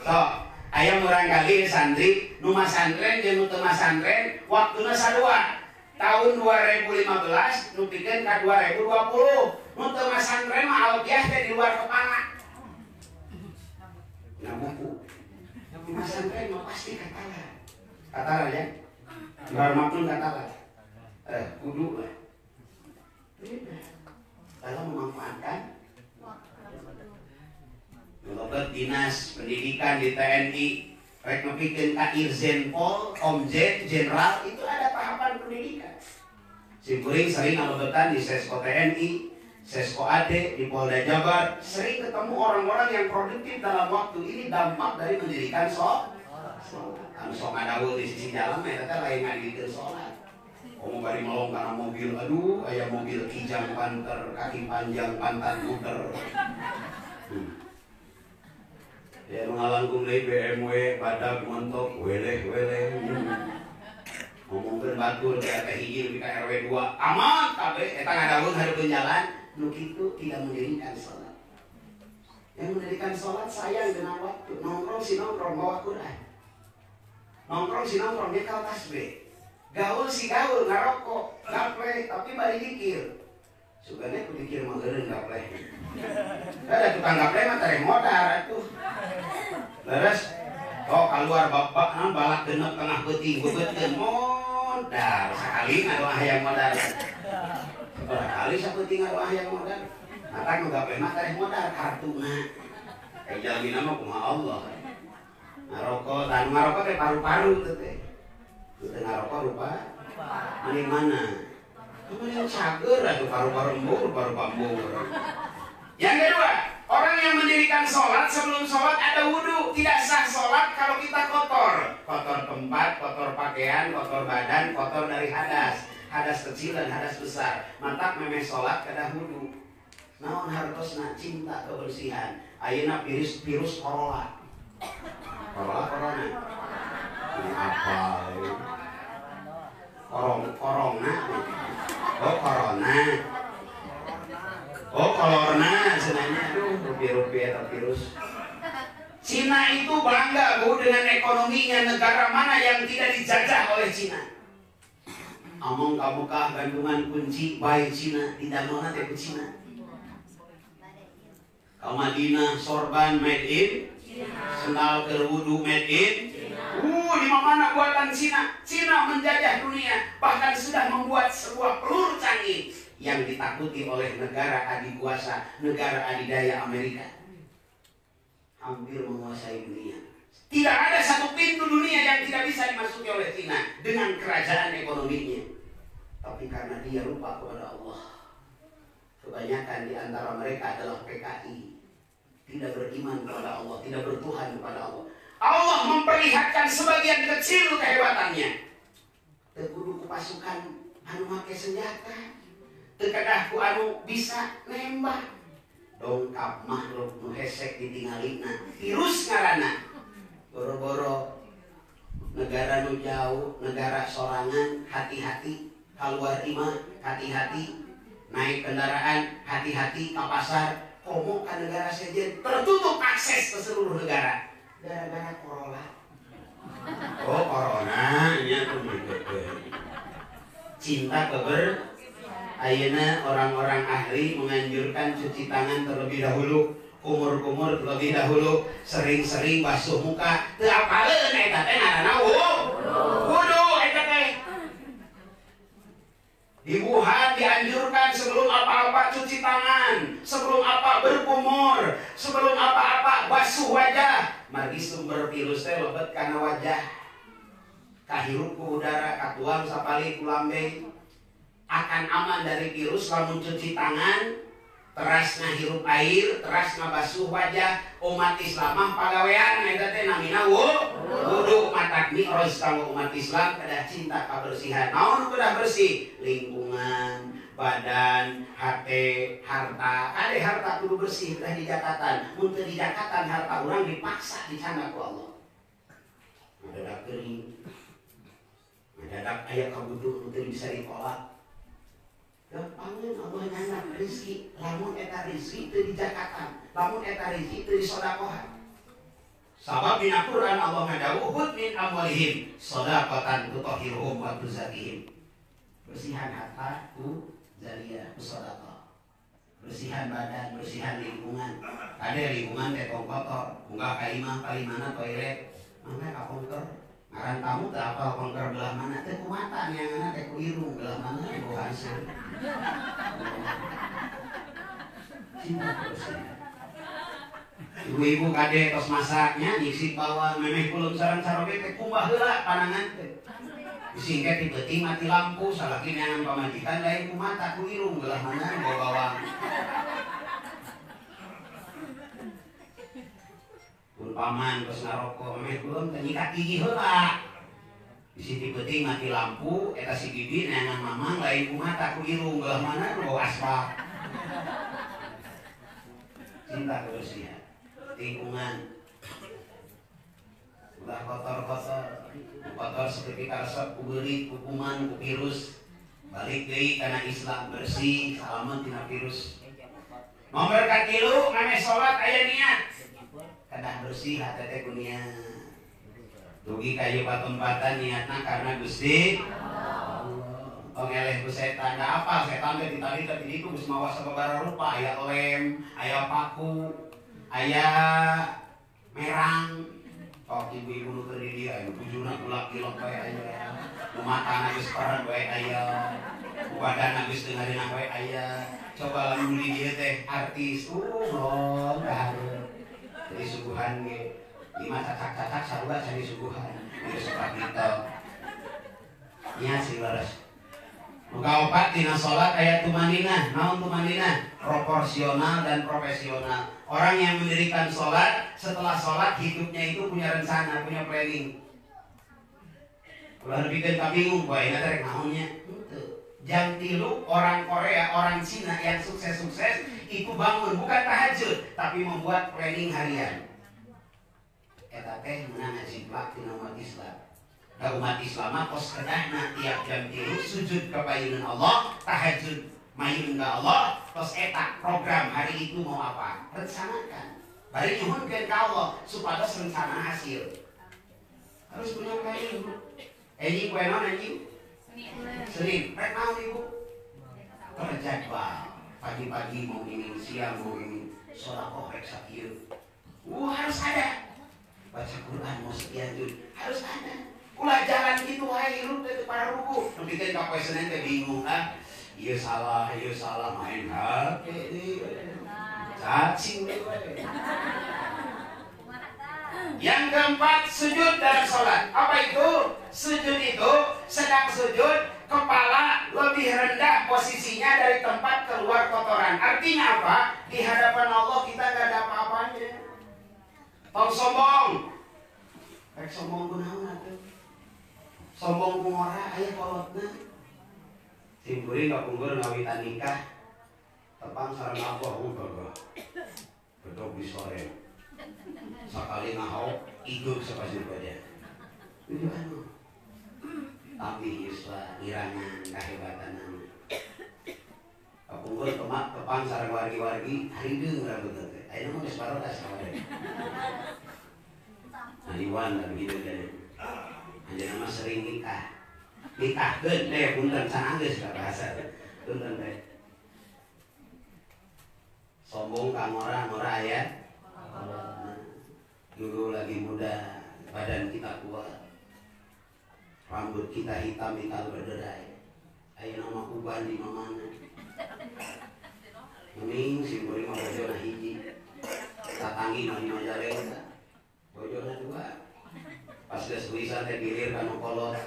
So aya murang kali santri nu masantren jeung nu teu masantren waktuna sadua. Tahun 2015 nu pikeun ka 2020. Nu teu masantren mah alqiah teh di luar kepala. Nah buku. Nu masantren mah pasti katalah. Katalah ya. Luar maklum katalah. Kudu lah. Dalam memanfaatkan Mengobat dinas pendidikan di TNI, rek ngepikeun ka Irjen Pol, Komjen, Jenderal, itu ada tahapan pendidikan. Simkuring sering ngalobetan di Sesko TNI, Sesko AD, di Polda Jabar, sering ketemu orang-orang yang produktif dalam waktu ini dampak dari mendirikan sholat. Anu sok ngadaul di sisi jalan, eta lain ngadikeun sholat. Mau bari melong karena mobil, aduh, aya mobil kijang panter, kaki panjang, pantat muter. Ya mengalangkung deui BMW badag montok weleh ngomongkeun batur ka teh hiji ka RW 2 aman kabeh eta ngadaweun hareupeun jalan nu kitu tidak mendirikan salat. Yang mendirikan salat sayang dengan waktu. Nongkrong si nongkrong bawa Quran, nongkrong si nongkrong dia kal tasbih, gaul si gaul ngarokok gapleh tapi bari dikir sugane ku dikir mah eureun gapleh. Ada tukang gapleh mah teh modal atuh. Leres, keluar bapak balak genep tengah peuting bebeutkeun modal sakali ngadoa hayang modal. Barangkali sapeuting ngadoa hayang modal. Mata nu gapleh mah teh modal kartuna. Jalmina mah kumaha Allah. Ngarokok, tanu ngarokok teh paru-paru teh. tengah rokok rupa mending mana mending cager atau paru-paru embur. Yang kedua, orang yang mendirikan sholat sebelum sholat ada wudhu. Tidak sah sholat kalau kita kotor. Kotor tempat, kotor pakaian, kotor badan, kotor dari hadas. Hadas kecil dan hadas besar. Mantap memeh sholat kada wudhu. Naon hartosna cinta kebersihan. Ayeuna virus corona. Corona. Ini apa? Corona. Oh corona. Oh kolorna senanya rupiah atau virus. Cina itu bangga Bu dengan ekonominya. Negara mana yang tidak dijajah oleh Cina? Among kabukah gantungan kunci baik Cina tidak mau nanti ke Cina. Kau Madinah sorban made in, sendal kerwudu made in. Di mana buatan Cina? Cina menjajah dunia, bahkan sudah membuat sebuah peluru canggih yang ditakuti oleh negara adikuasa, negara adidaya Amerika. Hampir menguasai dunia. Tidak ada satu pintu dunia yang tidak bisa dimasuki oleh Cina dengan kerajaan ekonominya. Tapi karena dia lupa kepada Allah, kebanyakan di antara mereka adalah PKI, tidak beriman kepada Allah, tidak bertuhan kepada Allah. Allah memperlihatkan sebagian kecil kehebatannya. Tekudu pasukan anu make senjata. Tekadahku anu bisa nembak. Dongkap makhluk nu hesek ditinggalina. Virus ngaranna. Boro-boro negara nu jauh, negara sorangan, hati-hati. Keluar imah, hati-hati. Naik kendaraan, hati-hati. Ke pasar, komo ke negara sejen. Tertutup akses ke seluruh negara. Gara-gara corona. Oh corona, nya tuh cinta keber. Ayeuna orang-orang ahli menganjurkan cuci tangan terlebih dahulu, kumur-kumur terlebih dahulu, sering-sering basuh muka. Teu apaleun eta teh ngaranna wudu eta teh. Di Wuhan dianjurkan sebelum apa-apa cuci tangan, sebelum apa berkumur, sebelum apa-apa basuh wajah. Margi sumber virus teh lebet kana wajah. Kahirup ku udara, katuang sapali ku lambe. Akan aman dari virus lamun cuci tangan, teras ngahirup air, teras ngabasuh wajah. Umat Islam mah pagawean eta teh namina wudu. Matak mi'raj kanggo umat Islam kedah cinta kebersihan. Naon kudah bersih? Lingkungan, badan, hati, harta. Ade harta kudu bersih kedah dijakatan. Mun teu dijakatan harta urang dipaksa dicanda ku Allah. Mendadak kering. Mendadak aya kabutuh teu bisa ditolak. Gampangnya Allah nyanak rizki. Lamun eta rizki itu dijakatan, lamun eta rizki itu disodakohan. Sabab dina Quran Allah ngadawuh min amwalihim sodaqatan tutahhiruhum wa tuzakihim. Bersihan harta ku zariyah sodaqah. Bersihan badan, bersihan lingkungan. Ada lingkungan teh kotor, unggah ka imah palimana toilet, mangga ka pongker. Ngaran tamu teh apal pongker belah mana teh ku mata neanganna teh ku irung belah mana ku hasil. Ibu-ibu kade tos masaknya nyisip bawang memeh kulum sareng saroge teh kumbah heula panangan teh. Disingket di peuting mati lampu salaki neangan pamajikan lain ku mata ku irung belah mana bawa bawang. Pun paman tos ngarokok memeh kulum teh nyikat gigi heula. Di sini penting mati lampu, eta si bibi neangan mamang lain ku mata ku irung belah mana ku bawa aspal. Cinta kebersihan, lingkungan, udah kotor seperti karesep ku beurit, ku kuman, ku virus. Balik deui kana Islam bersih, salamet tina virus. Nomor katilu ngame salat aya niat. Kedah bersih hate teh ku niat. Dugi kayu patempatan niatna karena Gusti Allah. Pengeleh ku setan, da apa setan teh ditali teh di ditu geus mawa sababaraha rupa, aya lem, aya paku, aya merang. Tok ibu-ibu nu teu di dieu, bujuna kulak kilok bae aya. Nu matana geus paran bae aya. Nu badanna geus teu ngarina bae aya. Coba lamun di dieu teh artis, belum kahareup. Jadi suguhan ge. Lima cacak-cacak sarua cari suguhan. Dia suka gitu. nya sih laras. Muka opat tina sholat ayat tumaninah. Naon tumaninah? Proporsional dan profesional. Orang yang mendirikan sholat, setelah sholat hidupnya itu punya rencana, punya planning. Ulah bikin kabingung, boy, nanti naonnya. Jam 3 orang Korea, orang Cina yang sukses-sukses itu bangun bukan tahajud, tapi membuat planning harian. Eta teh menang ajiblak tina umat Islam. Da umat Islam kos kedahna tiap jam 3 sujud kepada Allah, tahajud mayun ka Allah, terus eta program hari itu mau apa? Rencanakan. Bari nyuhunkeun ka Allah supados rencana hasil. Harus punya planning. Anjing kue naon anjing? Senin. Rek naon ibu? Terjadwal. Pagi-pagi mau ini, siang mau ini. Sedekah rek sakieu. Harus ada. Baca Quran mau sekian juz. Harus ada. Ulah jalan gitu wae lu teh para ruku. Nu bikin ka poe Senin teh bingung ah. Ieu salah main HP deui. Cacing deui. Yang keempat, sujud dalam sholat. Apa itu? Sujud itu sedang sujud, kepala lebih rendah posisinya dari tempat keluar kotoran. Artinya apa? Di hadapan Allah kita gak ada apa-apanya. Tong sombong. Rek sombong kunaon atuh? Sombong kumora aya kolotna. Simkuring kapungkur ngawitan nikah. Tepang sareng Allah umpama. Bedog di sore. Sakali ngahau hidup sepasir pada itu anu tapi islah irangan kehebatan kapungkur temak tepang sarang wargi-wargi harideung rambut teh ayeuna mah geus barodas sawadeh hariwan dan hidup teh anjeunna mah sering nikahkeun teh punten sananggeus ka bahasa punten teh sombong ka ngora aya dulu lagi muda, badan kita kuat, rambut kita hitam ikal berderai. Ayo nama uban di mana? Mending simpuri mah bojona hiji, tatangi mah di Majalengka, bojona dua. Pas geus tulisan teh gilir kanu kolot,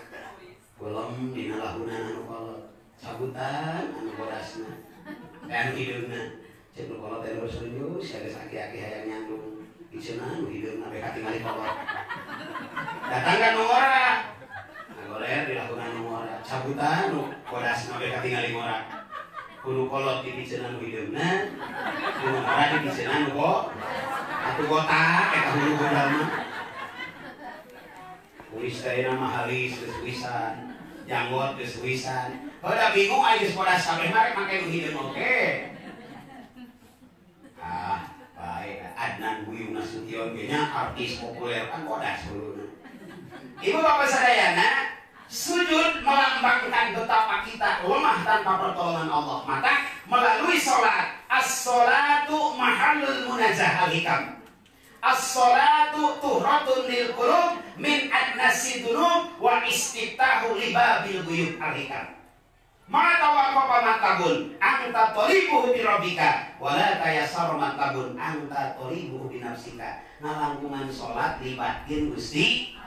kulem dina lahunan anu kolot, sabutan anu bodasna, anu hideungna. Cek nu kolot teh serius, geus aki-aki hayang nyandung. Iceuna nu hideung na beka tingali kolot. Datang ka nu ngora. Ngagoler dilakukan nu ngora. Sabutan nu bodasna beka tingali ngora. Kudu kolot di iceuna nu hideungna. Kudu ngora di iceuna nu atuh botak eta hulu godalna. Kuis teh mah halis geus wisan. Janggot geus wisan. Bada bingung aya geus bodas kabeh mah make nu hideung oge. Baik, Adnan Buyung Nasution nya artis populer kan bodas dulu. Ibu bapak sadayana, sujud melambangkan betapa kita lemah tanpa pertolongan Allah. Maka melalui sholat, as-sholatu mahallul munazah al-hikam. As-sholatu tuhratun lil qulub min adnasi dunub wa istitahu libabil buyut al-hikam. Mata waqafa matabun anta tolibuhu bi rabbika wala tayassar matabun anta tolibuhu bi nafsika. Ngalangkungan salat libatkeun Gusti.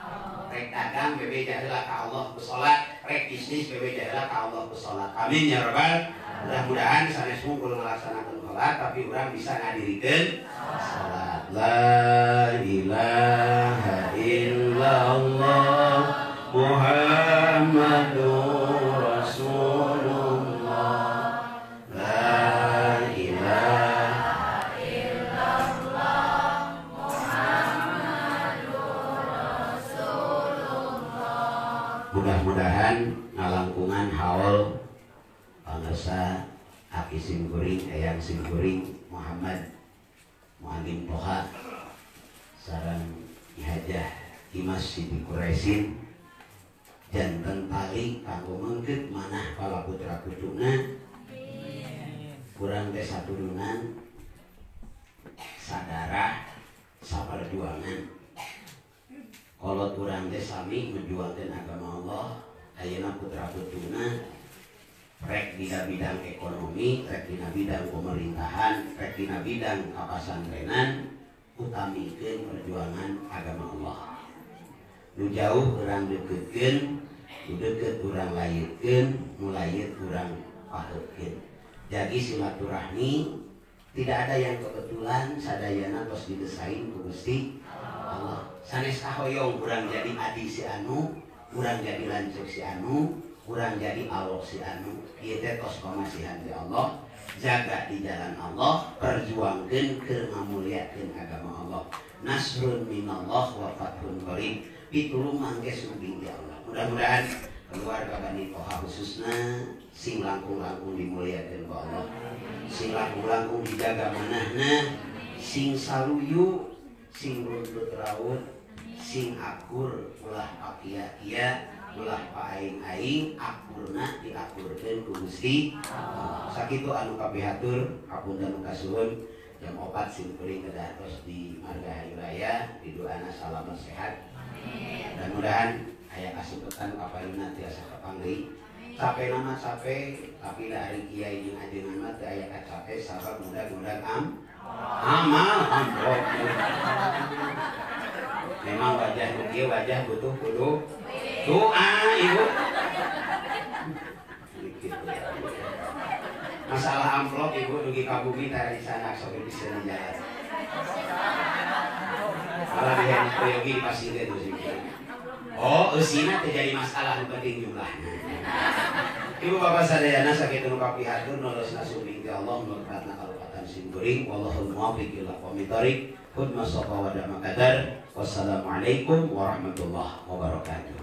Rek dagang bebeja heula ka Allah ku salat, rek bisnis bebeja heula ka Allah ku salat. Amin ya rabbal. Mudah-mudahan sanes mungkul ngalaksanakeun salat tapi urang bisa ngadirikeun salat. La ilaha illallah Muhammadur Rasulullah. La ilaha illallah Muhammadur Rasulullah. Mudah-mudahan ngalangkungan haul pangarsa aki simkuring eyang simkuring Muhammad Mu'alim Toha sareng Ihajah Imas Siti Quraisin janten tali kanggo mengkeut manah pala putra putuna kurang teh saturunan sadara saperjuangan kolot kurang teh sami menjuangkeun agama Allah ayeuna putra putuna rek dina bidang ekonomi rek dina bidang pemerintahan rek dina bidang kapasantrenan utamikeun perjuangan agama Allah. Nu jauh urang deukeutkeun deket urang layitkeun mulayit urang paheutkeun. Jadi silaturahmi tidak ada yang kebetulan, sadayana tos didesain ku Gusti Allah. Sanes kahoyong urang jadi adi si anu, urang jadi lanceuk si anu, urang jadi alok si anu. Ieu teh tos pamasihan ti Allah. Jaga di jalan Allah, perjuangkeun keur ngamuliakeun agama Allah. Nasrun minallah wa fathun qarib. Pitulung mangke subing di Allah. Mudah-mudahan keluarga Bani Toha khususna sing langkung-langkung dimuliakeun ku Allah. Sing langkung-langkung dijaga manahna, sing saluyu, sing runtut raut, sing akur ulah pakia-kia, ulah paing-aing, akurna diakurkeun ku Gusti Allah. Sakitu anu kapihatur, hapunten kasuhun. Jam 4 simkuring kedah tos di marga hari raya, di doana salamet sehat. Dan mudahan aya kasupetan kapayeuna tiasa kapanggih. Sape nama sape, tapi dari kiai jeung ajeungan mah teu aya kacape sabab mudah-mudahan amal amplop. Memang wajah nu kieu wajah butuh kudu doa ibu. Masalah amplop ibu dugi ka bumi tara di sana sok bisa di jalan. Malah dia yogi di pasir itu sih. Oh, eusina teh jadi masalah nu penting jumlahna. Ibu bapak sadayana sakitu nu kapihatur nolosna subing ti Allah nurkatna kalupatan simkuring wallahul muwaffiq ila aqwamit thoriq. Hudma safa wa dama qadar. Wassalamualaikum warahmatullahi wabarakatuh.